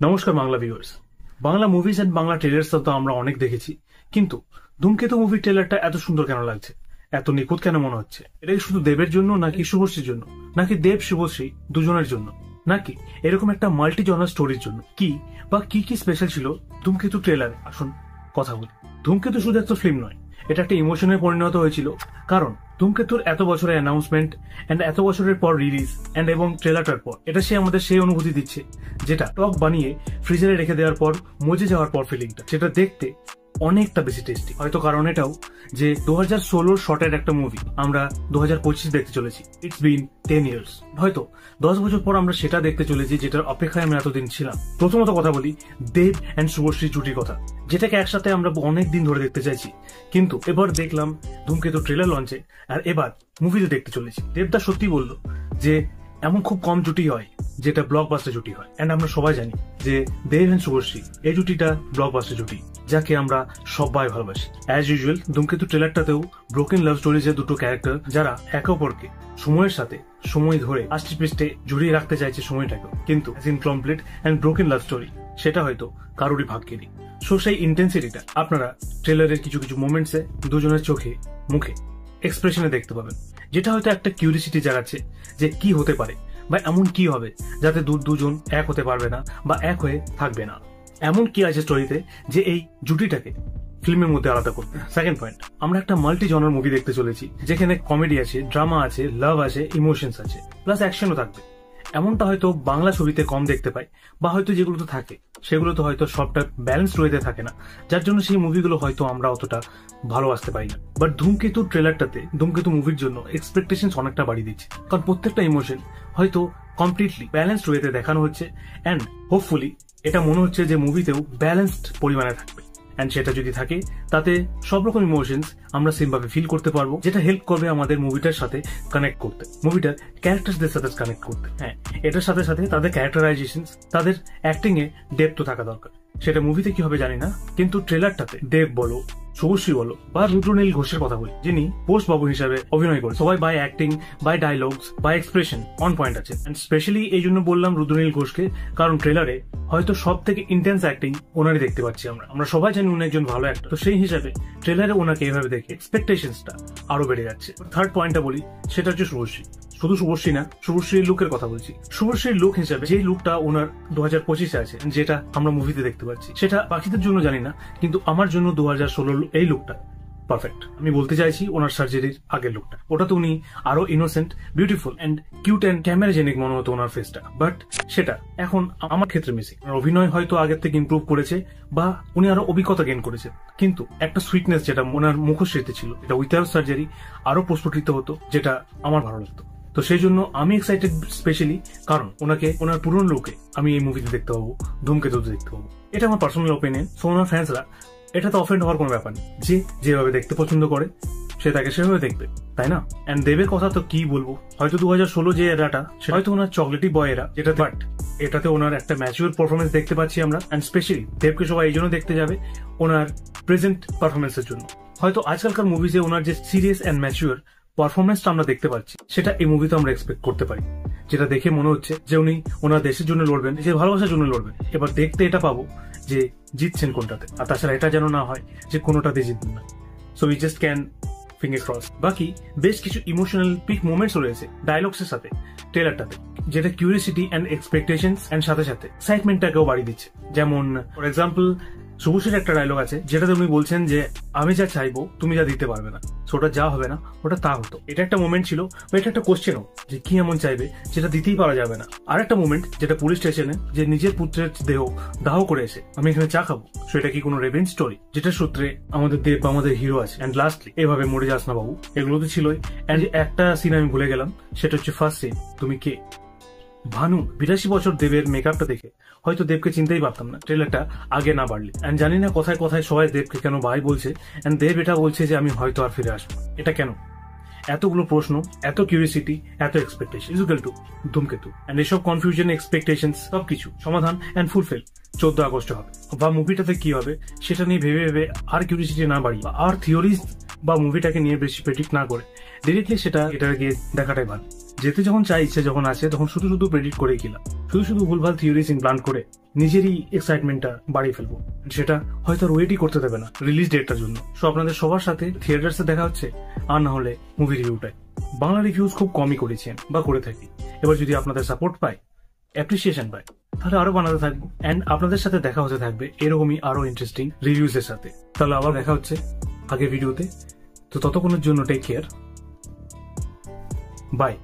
নমস্কার Bangla viewers. Bangla movies and Bangla trailers তো আমরা অনেক দেখেছি, কিন্তু ধূমকেতু মুভির ট্রেলারটা এত সুন্দর কেন লাগছে, এত নিখুঁত কেন মনে হচ্ছে? এটা কি শুধু দেবের জন্য, নাকি শুভশ্রীর জন্য, নাকি দেব শুভশ্রী দুজনের জন্য, নাকি এরকম একটা মাল্টি জনার স্টোরির জন্য? কি বা কি কি স্পেশাল ছিল ধূমকেতু ট্রেলারে? আসুন কথা বলি। ধূমকেতু শুধু একটা ফিল্ম নয়, এটা একটা ইমোশনে পরিণত হয়েছিল। কারণ ধূমকেতুর এত বছরের অ্যানাউন্সমেন্ট এন্ড এত বছরের পর রিলিজ এন্ড এবং ট্রেলারটার পর এটা সে আমাদের সেই অনুভূতি দিচ্ছে যেটা টক বানিয়ে ফ্রিজারে রেখে দেওয়ার পর মজে যাওয়ার পর ফিলিংটা, সেটা দেখতে অনেকটা বেশি টেস্টি। হয়তো কারণ এটাও যে 2016 শটের একটা মুভি আমরা 2025 দেখতে চলেছি। It's been 10 years. হয়তো 10 বছর পর আমরা সেটা দেখতে চলেছি যেটার অপেক্ষায় আমরা এতদিন ছিলাম। প্রথমত কথা বলি দেব অ্যান্ড শুভশ্রী জুটির কথা, যেটাকে একসাথে আমরা অনেক দিন ধরে দেখতে চাইছি। কিন্তু এবার দেখলাম ধূমকেতু ট্রেলার লঞ্চে, আর এবার মুভিতে দেখতে চলেছি। দেবদা সত্যি বললো যে এমন খুব কম জুটি হয় যেটা ব্লকবাস্টার জুটি হয়। এন্ড আমরা সবাই জানি যে দেব এন্ড শুভশ্রী এই জুটিটা ব্লকবাস্টার জুটি, যাকে আমরা সবাই ভালোবাসি। অ্যাজ ইউজুয়াল ধূমকেতু ট্রেলারটাতেও ব্রোকেন লাভ স্টোরিজের দুটো ক্যারেক্টার যারা একে অপরকে সময়ের সাথে সময় ধরে আষ্টে পৃষ্ঠে জড়িয়ে রাখতে চাইছে সময়টাকেও, কিন্তু incomplete and broken love story সেটা হয়তো কারোরই ভাগ্যে নেই। সো সেই ইন্টেন্সিটিটা আপনারা ট্রেলারের কিছু কিছু মোমেন্টসে দুজনের চোখে মুখে এক্সপ্রেশনে দেখতে পাবেন, যেটা হয়তো একটা কিউরিসিটি জাগাচ্ছে যে কি হতে পারে বা এমন কি হবে যাতে দুজন এক হতে পারবে না বা এক হয়ে থাকবে না। এমন কি আছে স্টোরিতে যে এই জুটিটাকে ফিল্মের মধ্যে আলাদা করবে। সেকেন্ড পয়েন্ট, আমরা একটা মাল্টি জনার মুভি দেখতে চলেছি, যেখানে কমেডি আছে, ড্রামা আছে, লাভ আছে, ইমোশনস আছে, প্লাস অ্যাকশনও থাকবে। এমনটা হয়তো বাংলা ছবিতে কম দেখতে পাই, বা হয়তো যেগুলো তো থাকে সেগুলো তো হয়তো সবটা ব্যালেন্স ওয়েতে থাকে না, যার জন্য সেই মুভিগুলো হয়তো আমরা অতটা ভালোবাসতে পারি না। বাট ধূমকেতু ট্রেলারটাতে ধূমকেতু মুভির জন্য এক্সপেকটেশন অনেকটা বাড়িয়ে দিচ্ছে, কারণ প্রত্যেকটা ইমোশন হয়তো কমপ্লিটলি ব্যালেন্সড ওয়েতে দেখানো হচ্ছে। অ্যান্ড হোপফুলি এটা মনে হচ্ছে যে মুভিতেও ব্যালেন্সড পরিমাণে থাকবে। অ্যান্ড সেটা যদি থাকে তাতে সব রকম ইমোশনস আমরা সেম ভাবে ফিল করতে পারবো, যেটা হেল্প করবে আমাদের মুভিটার সাথে কানেক্ট করতে, মুভিটার ক্যারেক্টারদের সাথে কানেক্ট করতে। হ্যাঁ, এটার সাথে সাথে তাদের ক্যারেক্টারাইজেশন, তাদের অ্যাক্টিং এ ডেপথ থাকা দরকার। সেটা মুভিতে কি হবে জানি না, কিন্তু ট্রেলারটাতে দেব বলো, শুভশ্রী বলো, বা রুদ্রনীল ঘোষের কথা বলি, যিনি পোস্ট বাবু হিসাবে অভিনয় করে, সবাই by acting, by dialogues, by expression on point আছে। এন্ড স্পেশালি এই জন্য বললাম রুদ্রনীল ঘোষকে, কারণ ট্রেলারে হয়তো সব থেকে ইন্টেন্স অ্যাক্টিং ওনারই দেখতে পাচ্ছি আমরা সবাই জানি উনি একজন ভালো অ্যাক্টর, তো সেই হিসাবে ট্রেলারে ওনাকে এভাবে দেখে এক্সপেকটেশনসটা আরো বেড়ে যাচ্ছে। থার্ড পয়েন্টটা বলি, সেটা হচ্ছে শুভশ্রী। শুধু শুভশ্রী না, শুভশ্রীর লুকের কথা বলছি। শুভশ্রীর লুক হিসেবে যে লুকটা ওনার 2025 আছে, যেটা আমরা মুভিতে দেখতে পাচ্ছি, সেটা বাকিদের জন্য জানি না, কিন্তু আমার জন্য 2016 এই লুকটা পারফেক্ট। আমি বলতে চাইছি ওনার সার্জারির আগের লুকটা, ওটাতে উনি আরো innocent, beautiful and cute and camerogenic মনে হতো ওনার ফেসটা, বাট সেটা এখন আমার ক্ষেত্রে মিসিং। অভিনয় হয়তো আগের থেকে ইমপ্রুভ করেছে বা উনি আরো অভিজ্ঞতা গেইন করেছে, কিন্তু একটা সুইটনেস যেটা ওনার মুখশ্রীতে ছিল, এটা উইথাউট সার্জারি আরো প্রস্ফুটিত হতো, যেটা আমার ভালো লাগতো। তো সেই জন্য আমি এক্সাইটেড স্পেশালি, কারণ ওনাকে ওনার পুরনো লুকে আমি এই মুভিতে দেখতে পাবো, ধূমকেতুতে দেখতে পাবো। এটা আমার পার্সোনাল ওপিনিয়ন। সো ওনার ফ্যান্সরা এটা তো অফেন্ড হওয়ার কোনো ব্যাপার নেই, যে যেভাবে দেখতে পছন্দ করে সে তাকে সেভাবে দেখবে, তাই না? এন্ড দেবের কথা তো কি বলবো, হয়তো 2016 যে এরাটা সেটা হয়তো ওনার চকলেটি বয় এরা, যেটা, বাট এটাতে ওনার একটা ম্যাচিউর পারফরমেন্স দেখতে পাচ্ছি আমরা। এন্ড স্পেশালি দেবকে সবাই এই জন্য দেখতে যাবে ওনার প্রেজেন্ট পারফরমেন্সের জন্য। হয়তো আজকালকার মুভিজে ওনার যে সিরিয়াস এন্ড ম্যাচিউর পারফরমেন্সটা আমরা দেখতে পাচ্ছি, সেটা এই মুভিতে আমরা এক্সপেক্ট করতে পারি, যেটা দেখে মনে হচ্ছে যে উনি ওনার দেশের জন্য লড়বেন, নিজের ভালোবাসার জন্য লড়বেন। এবার দেখতে এটা পাবো যে জিতছেন কোনটাতে, আর তাছাড়া এটা যেন না হয় যে কোনোটাতে জিতবেন না। So we just can finger cross. বাকি বেশ কিছু ইমোশনাল পিক মোমেন্টস রয়েছে ডায়লগস এর সাথে ট্রেলারটাতে, যেটা কিউরিসিটি এন্ড এক্সপেকটেশনস এন্ড সাথে সাথে এক্সাইটমেন্টটাকেও বাড়িয়ে দিচ্ছে। যেমন ফর এক্সাম্পল শুভশ্রীর একটা ডায়লগ আছে, যেটাতে উনি বলছেন যে আমি যা চাইবো তুমি যা দিতে পারবে না, ওটা যা হবে না ওটা তা হতো। এটা একটা মোমেন্ট ছিল, বা এটা একটা কোশ্চেনও যে কি এমন চাইবে যেটা দিতেই পারা যাবে না। আর একটা মোমেন্ট যেটা পুলিশ স্টেশনে, যে নিজের পুত্রের দেহ দাহ করে এসে আমি এখানে চা খাবো, সেটা কি কোনো রেভেঞ্জ স্টোরি, যেটা সূত্রে আমাদের দেব বা আমাদের হিরো আছে। এন্ড লাস্টলি এভাবে মরে যাস না বাবু, এগুলো তো ছিলই। এন্ড একটা সিন আমি ভুলে গেলাম, সেটা হচ্ছে ফার্স্ট সিন, তুমি কে। ভানু 82 বছর দেবের মেকআপটা দেখে হয়তো দেবকে চিনতেই পারতাম না ট্রেলারটা আগে না বাড়লে। এন্ড জানি না কথায় কথায় সবাই দেবকে কেন ভাই বলছে, এন্ড দেব এটা বলছে যে আমি হয়তো আর ফিরে আসবো। এটা কেন? এতগুলো প্রশ্ন, এত কিউরিসিটি, এত এক্সপেকটেশন ইজুকাল টু ধূমকেতু। এন্ড এসব কনফিউশন, এক্সপেকটেশন সবকিছু সমাধান এন্ড ফুলফিল 14 আগস্ট হবে। বা মুভিটাতে কি হবে সেটা নিয়ে ভেবে ভেবে আর কিউরিসিটি না বাড়ি, আর থিওরিজ বা মুভিটাকে নিয়ে বেশি প্রেডিক্ট না করে ডিরেক্টলি সেটা গিয়ে দেখাটাই ভালো। যেতে যখন চাই, ইচ্ছে যখন আছে, তখন শুধু শুধু প্রেডিক্ট করেই কিলাম, শুধু শুধু ভুলভাল থিওরিজ ইমপ্লান্ট করে নিজেরই এক্সাইটমেন্টটা বাড়িয়ে ফেলবো, সেটা হয়তো আর ওয়েটই করতে দেবে না রিলিজ ডেটটার জন্য। সো আপনাদের সবার সাথে থিয়েটার্সে দেখা হচ্ছে, আর না হলে মুভি রিভিউটাই। বাংলা রিভিউজ খুব কমই করেছেন বা করে থাকি, এবার যদি আপনাদের সাপোর্ট পাই, অ্যাপ্রিসিয়েশন পাই, তাহলে আরো বানাতে থাকবো। অ্যান্ড আপনাদের সাথে দেখা হতে থাকবে এরকমই আরো ইন্টারেস্টিং রিভিউজ এর সাথে। তাহলে আবার দেখা হচ্ছে আগের ভিডিওতে। তো ততক্ষণের জন্য টেক কেয়ার, বাই।